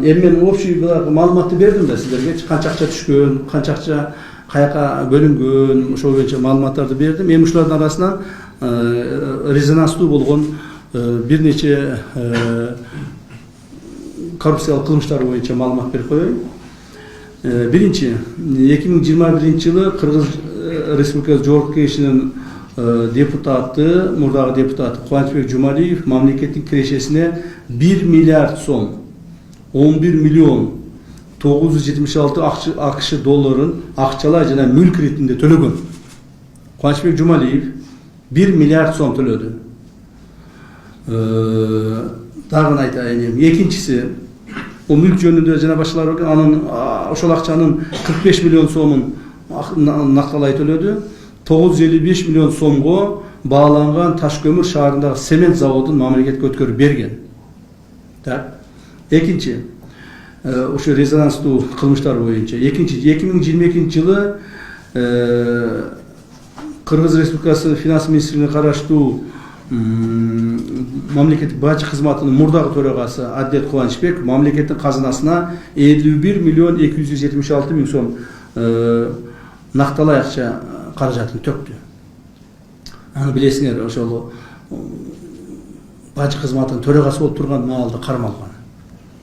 Эми мен общий маалыматты бердим да силерге, канча акча түшкөн, канча акча каяка бөлүнгөн, ошол боюнча маалыматтарды бердим. Эми ушулардын арасынан резонанстуу болгон бир нече коррупциялык кылмыштар боюнча маалымат берип коеюн. Биринчи, 2021 жылы Кыргыз Республикасы Жогорку Кеңешинин депутаты, мурдагы депутаты Кубанычбек Жумалиев мамлекеттик кирешесине 1 миллиард сом, 11 миллион 976 акш долларын акчалай жана мүлк ретинде төлөгөн. Кубанычбек Жумалиев 1 миллиард сом төлөдү. Дагы айтайын, экинчиси, бул мүлк жөнүндө жана башкалар анын ошол акчанын 45 миллион сомун накталай төлөдү. 955 миллион сомго бааланган Ташкөмүр шаарындагы цемент заводун мамлекетке өткөрүп берген. Так. Экинчи, ошо резонанстуу кылмыштар боюнча. Экинчи, 2022 жылы Кыргыз Республикасы финанс министрлигине караштуу мамлекеттик бажы кызматынын мурдагы төрагасы Адилет Кубанычбек мамлекеттин казынасына 51 миллион 276 миң сом накталай акча каражатын төктү. Аны билесиңер, ошол бажы кызматынын төрагасы болуп турган маалда кармалган.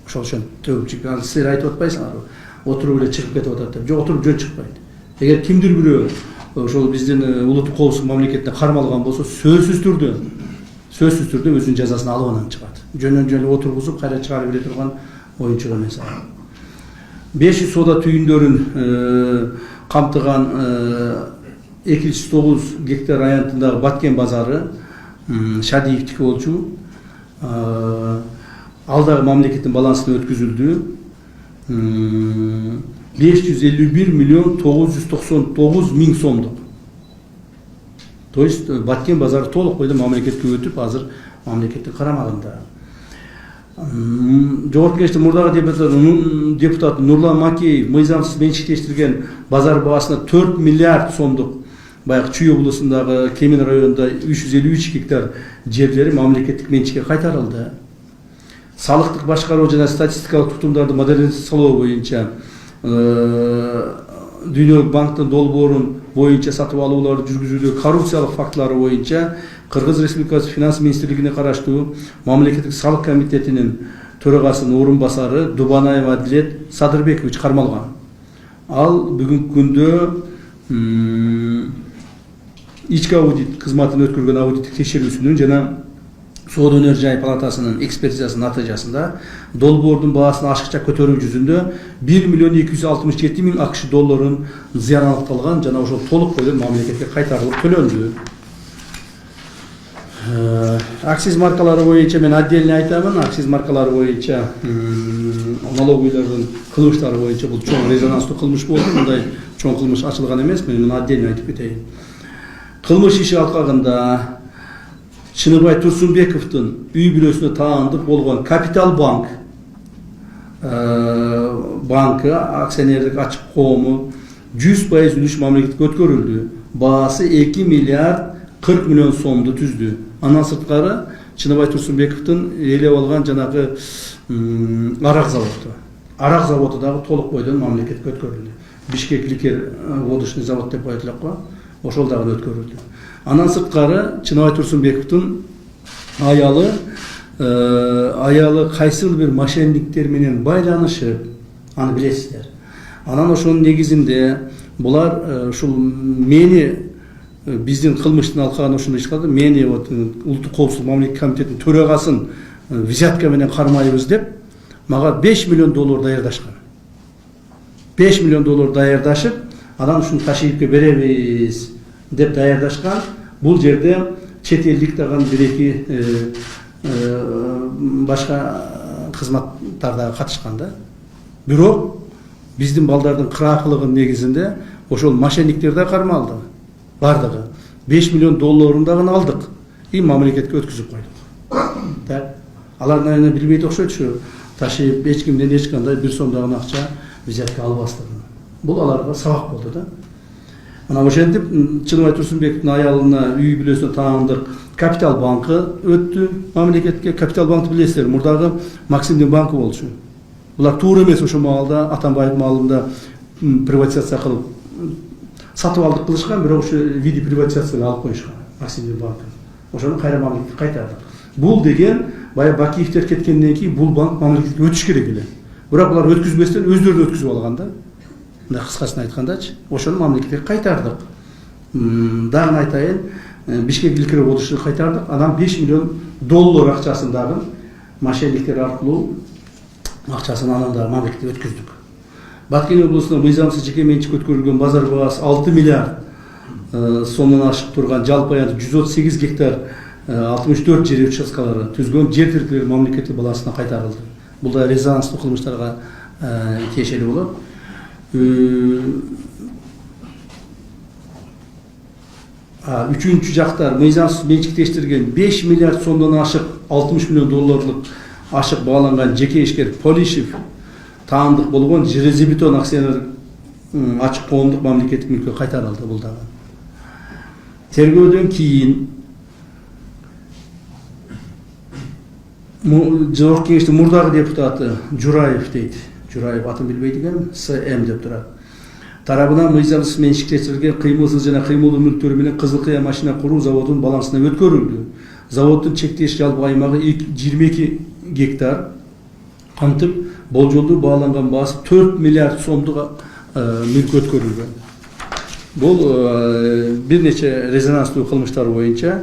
Ошол үчүн төгүпчүк, аны силер айтып атпайсыңарбы? Отуруп эле чыгып кетип атат деп. Жок, отуруп жөн чыкпайт. Эгер кимдир бирөө ошол биздин улуттук коопсуздук мамлекетине кармалган болсо, сөзсүз түрдө өзүнүн жазасын алып анан чыгат. Жөнөн жөн отургузуп кайра чыгарып бере турган оюнчук эмес. 500 соода түйүндөрүн камтыган 209 гектар аянтындагы Баткен базары Шадиевдики болчу. Ал дагы мамлекеттин балансына өткүзүлдү. 551 миллион 999 миң сомдук. То есть Баткен базары толук бойдо мамлекетке өтүп, азыр мамлекеттин карамагында. Жогорку Кеңештин мурдагы депутаты Нурлан Макеев мыйзамсыз менчиктештирген базар баасына 4 миллиард сомдук баягы Чүй облусундагы Кемин районунда 353 гектар жерлери мамлекеттик менчикке кайтарылды. Салыктык башкаруу жана статистикалык тутумдарды модернизациялоо боюнча Дүйнөлүк банктын долбоорун боюнча сатып алууларды жүргүзүүдө коррупциялык фактылары боюнча Кыргыз Республикасы финанс министрлигине караштуу мамлекеттик салык комитетинин төрагасынын орун басары Дубанаев Адилет Садырбекович кармалган. Ал бүгүнкү күндө ички аудит кызматын өткөргөн аудиттик текшерүүсүнүн жана Соода өнөр жай палатасынын экспертизасынын натыйжасында долбоордун баасын ашыкча көтөрүү жүзүндө 1 миллион 267 миң акш долларын зыян аныкталган жана ошол толук бойдон мамлекетке кайтарылып төлөндү. Акциз маркалары боюнча мен отдельно айтамын. Акциз маркалары боюнча налоговыйлардын кылмыштары боюнча бул чоң резонанстуу кылмыш болду. Мындай чоң кылмыш ачылган эмес. Мен муну отдельно айтып кетейин. Кылмыш иши алкагында Чыныбай Турсунбековдун үй бүлөсүнө таандык болгон Капитал банк банкы акционердик ачык коому 100% үлүш мамлекетке өткөрүлдү. Баасы 2 миллиард 40 миллион сомду түздү. Андан сырткары Чыныбай Турсунбековдун ээлеп алган жанагы арак заводу. Арак заводу дагы толук бойдон мамлекетке өткөрүлдү. Бишкек ликер водочный завод деп коет элек го. Ошол дагы өткөрүлдү. Андан сырткары Чыныбай Турсунбековдун аялы кайсыл бир мошенниктер менен байланышып, аны билесиздер. Анан ошонун негизинде булар ушул мени биздин кылмыштын алкагына ошондой иш кылды. Мени вот улуттук коопсуздук мамлекеттик комитетинин төрагасын взятка менен кармайбыз деп мага 5 миллион доллар даярдашкан. 5 миллион доллар даярдашып, анан ушуну Ташиевке беребиз деп даярдашкан. Бул жерде чет элдик дагы бир-эки башка кызматтарда катышкан да. Бирок биздин балдардын кыраакылыгынын негизинде ошол мошенниктер да кармалды. Бардыгы 5 миллион долларын дагы алдык. И мамлекетке өткүзүп койдук. Так. Алар наверное билбейт окшойт. Ташиев эч кимден эч кандай бир сом дагы акча взятка албастыгын. Бул аларга сабак болду да. Ana ошентип Чыныбай Турсунбековдун аялына үй бүлөсүнө таандык Капитал банкы өттү мамлекетке. Капитал банкты билесиздер, мурдагы Максимдин банкы болчу. Булар туура эмес ошо маалда Атамбаев маалында приватизация кылып сатып алдык кылышкан, бирок ошо виде приватизацияга алып коюшкан Аксинер банкын. Ошону кайра мамлекетке кайтардык. Бул деген баягы Бакиевдер кеткенден кийин бул банк мамлекетке өтүш керек эле. Бирок булар өткүзбестен өздөрү өткүзүп алган да. Мындай кыскасын айткандачы, ошону мамлекетке кайтардык. Дагы айтайын, Бишкек илкире болушу кайтардык. Анан 5 миллион доллар акчасын дагы мошенниктер аркылуу акчасын анан дагы мамлекетке өткүздүк. Баткен облусунда мыйзамсыз жеке менчикке өткөрүлгөн базар баасы 6 миллиард сомдон ашык турган, жалпы аянты 138 гектар 64 жер участкалары түзгөн жер тилкелери мамлекеттик балансына кайтарылды. Бул да резонанстуу кылмыштарга тиешелүү болот. Үчүнчү жактар мыйзамсыз менчиктештирген 5 миллиард сомдон ашык 60 миллион долларлык ашык бааланган жеке ишкер Полишев таандык болгон Железобетон акционер ачык коомдук мамлекеттик мүлккө кайтарылды. Бул дагы тергөөдөн кийин Жогорку кеңештин мурдагы депутаты Жураев дейт. Жураев атын билбейт экен, СМ деп турат. Тарабынан мыйзамсыз менчиктештирилген кыймылсыз жана кыймылдуу мүлктөр менен Кызыл Кыя машина куруу заводунун балансына өткөрүлдү. Заводдун чектеш жалпы аймагы 22 гектар кантип болжолдуу бааланган баасы 4 миллиард сомдук мүлк өткөрүлгөн. Бул бир нече резонанстуу кылмыштар боюнча